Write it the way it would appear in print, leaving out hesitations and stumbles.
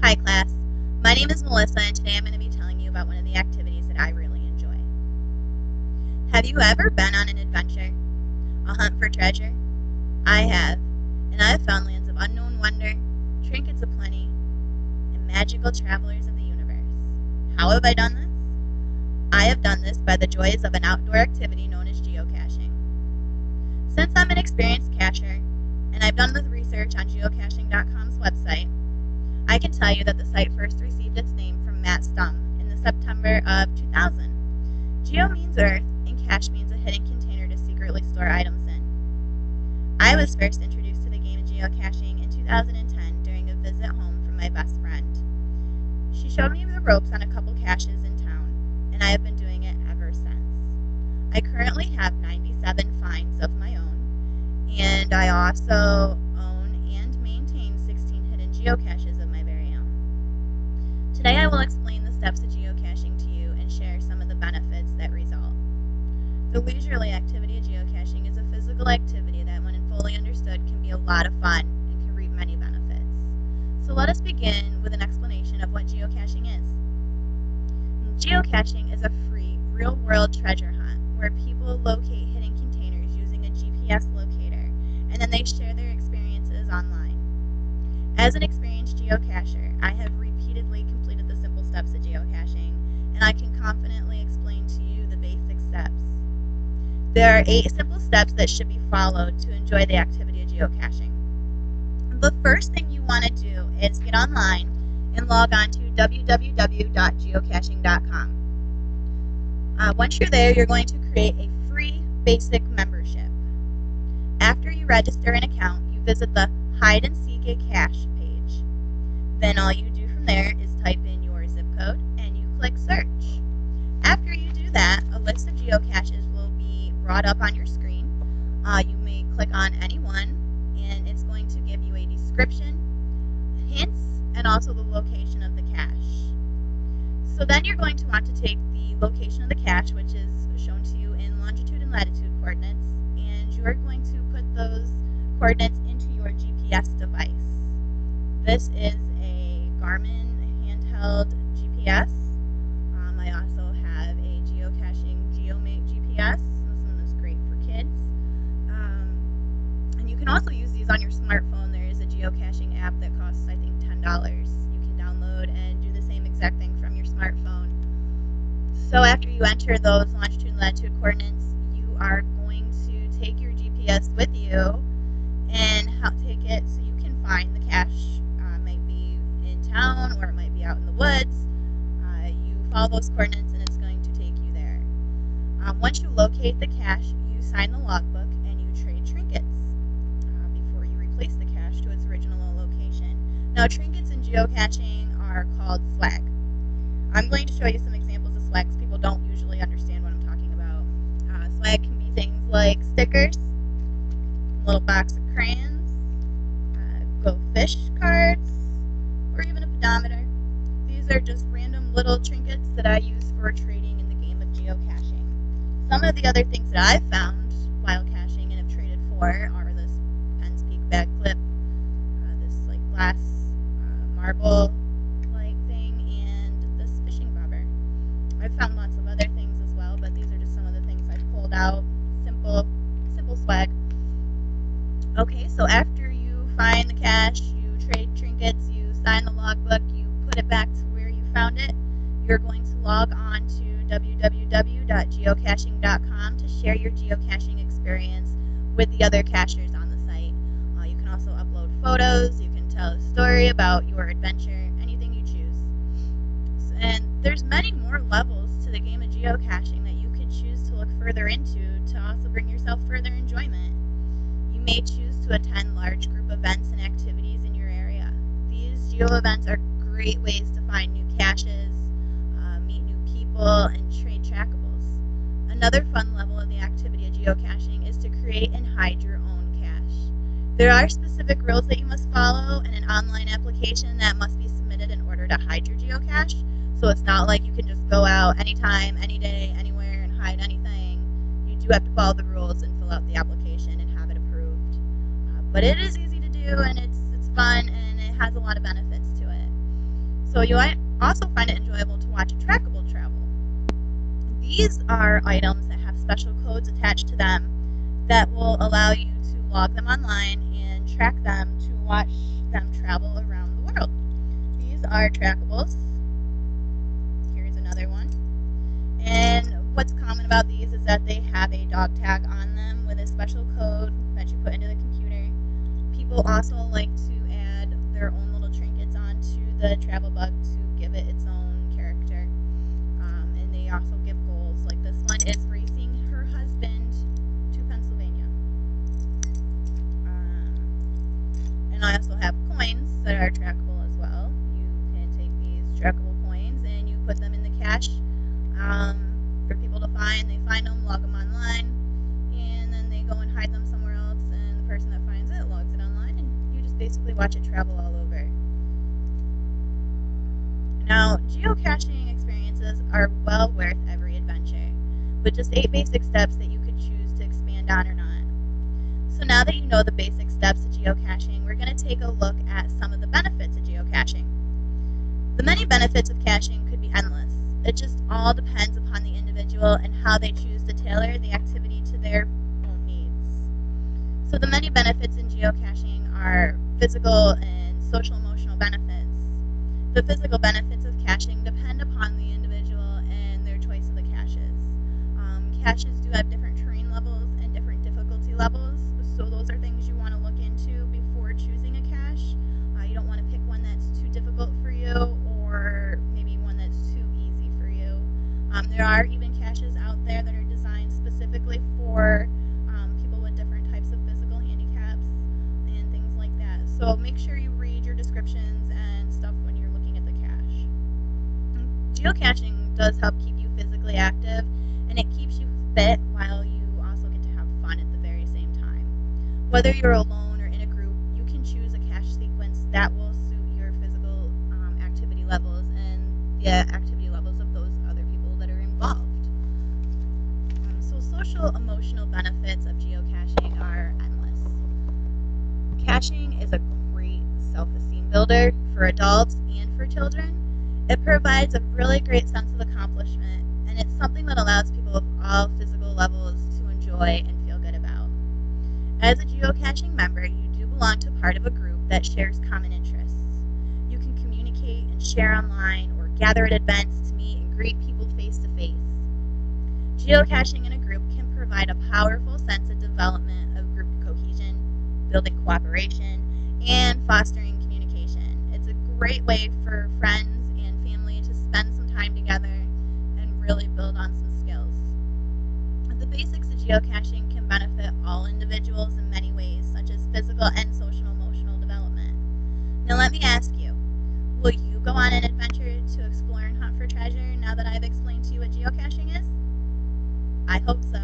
Hi class, my name is Melissa and today I'm going to be telling you about one of the activities that I really enjoy. Have you ever been on an adventure? A hunt for treasure? I have, and I have found lands of unknown wonder, trinkets aplenty, and magical travelers of the universe. How have I done this? I have done this by the joys of an outdoor activity known as geocaching. Since I'm an experienced cacher, and I've done the research on geocaching.com's website, I can tell you that the site first received its name from Matt Stum in the September of 2000. Geo means earth, and cache means a hidden container to secretly store items in. I was first introduced to the game of geocaching in 2010 during a visit home from my best friend. She showed me the ropes on a couple caches in town, and I have been doing it ever since. I currently have 97 finds of my own, and I also own and maintain 16 hidden geocaches of my very own. Today I will explain the steps of geocaching to you and share some of the benefits that result. The leisurely activity of geocaching is a physical activity that, when fully understood, can be a lot of fun and can reap many benefits. So let us begin with an explanation of what geocaching is. Geocaching is a free, real-world treasure hunt where people locate hidden containers using a GPS locator, and then they share their experiences online. As an experienced geocacher, I have repeatedly completed the simple steps of geocaching, and I can confidently explain to you the basic steps. There are 8 simple steps that should be followed to enjoy the activity of geocaching. The first thing you want to do is get online and log on to www.geocaching.com. Once you're there, you're going to create a free basic membership. After you register an account, you visit the Hide and Seek a Cache page. Then all you do from there is type in your zip code and you click search. After you do that, a list of geocaches will be brought up on your screen. You may click on any one, and it's going to give you a description, hints, and also the location of the cache. So then you're going to want to take the location of the cache, which is shown to you in longitude and latitude coordinates, and you're going to put those coordinates into your GPS device. This is a Garmin handheld GPS. I also have a geocaching GeoMate GPS. This one is great for kids. And you can also use these on your smartphone. There is a geocaching app that costs, I think, $10. You can download and do the same exact thing from your smartphone. So after you enter those longitude and latitude coordinates, you are going to take your GPS with you and take it so you can find the cache. It might be in town or it might be out in the woods. You follow those coordinates and it's going to take you there. Once you locate the cache, you sign the logbook and you trade trinkets before you replace the cache to its original location. Now, trinkets in geocaching are called swag. I'm going to show you some examples of swag because people don't usually understand what I'm talking about. Swag can be things like stickers, a little box of crayons, go fish cards, or even a pedometer. These are just random little trinkets that I use for trading in the game of geocaching. Some of the other things that I've found while caching and have traded for are this Penn's Peak bag clip, this like glass marble like thing, and this fishing bobber. I've found lots of other things as well, but these are just some of the things I've pulled out. Simple swag. Okay, so after you find the cache, you trade trinkets, you sign the logbook, you put it back to where you found it, you're going to log on to www.geocaching.com to share your geocaching experience with the other cachers on the site. You can also upload photos, you can tell a story about your adventure, anything you choose. And there's many more levels to the game of geocaching that you could choose to look further into to also bring yourself further enjoyment. You may choose to attend large group events and activities in your area. These geo events are great ways to find new caches, meet new people, and trade trackables. Another fun level of the activity of geocaching is to create and hide your own cache. There are specific rules that you must follow and an online application that must be submitted in order to hide your geocache. So it's not like you can just go out anytime, any day, anywhere and hide anything. You do have to follow the rules and fill out the application and have it approved. But it is easy to do and it's fun and it has a lot of benefits to it. So you might also find it enjoyable to watch trackable travel. These are items that have special codes attached to them that will allow you to log them online and track them to watch them travel around the world. These are trackables. Here's another one. And what's common about these is that they have a dog tag on them with a special code that you put into the computer. People also like to add their own little trinkets onto the travel bug to give it its own character. And they also give goals. Like this one is racing her husband to Pennsylvania. And I also have coins that are trackable as well. You can take these trackable coins and you put them in the cache for people to find. They find them, log them online, and then they go and hide them somewhere else, and the person that finds it logs it online, and you just basically watch it travel all over. Now, geocaching experiences are well worth every adventure, with just 8 basic steps that you could choose to expand on or not. So now that you know the basic steps of geocaching, we're going to take a look at some of the benefits of geocaching. The many benefits of caching could be endless. It just all depends upon the individual and how they choose to tailor the activity to their own needs. So the many benefits in geocaching are physical and social-emotional benefits. The physical benefits of caching depend upon the individual and their choice of the caches. Caches do have different terrain levels and different difficulty levels, so those are things you want to look into before choosing a cache. You don't want to pick one that's too difficult for you or maybe one that's too easy for you. There are even caches out there that are designed specifically for people with different types of physical handicaps and things like that. So make sure you read your descriptions and stuff when you're looking at the cache. Geocaching does help keep you physically active, and it keeps you fit while you also get to have fun at the very same time. Whether you're alone or in a group, you can choose a cache sequence that will suit your physical activity levels and the activity levels of those other people that are involved. So social emotional benefits of geocaching are endless. Caching is a great self-esteem builder for adults and for children. It provides a really great sense of accomplishment, and it's something that allows people of all physical levels to enjoy and feel good about. As a geocaching member, you do belong to part of a group that shares common interests. You can communicate and share online or gather at events to meet and greet people face to face. Geocaching in a group can provide a powerful sense of development of group cohesion, building cooperation, and fostering communication. It's a great way for friends and family to spend some time together and really build on some skills. The basics of geocaching can benefit all individuals in many ways, such as physical and social emotional development. Now let me ask you, will you go on an adventure to explore and hunt for treasure now that I've explained to you what geocaching is? I hope so.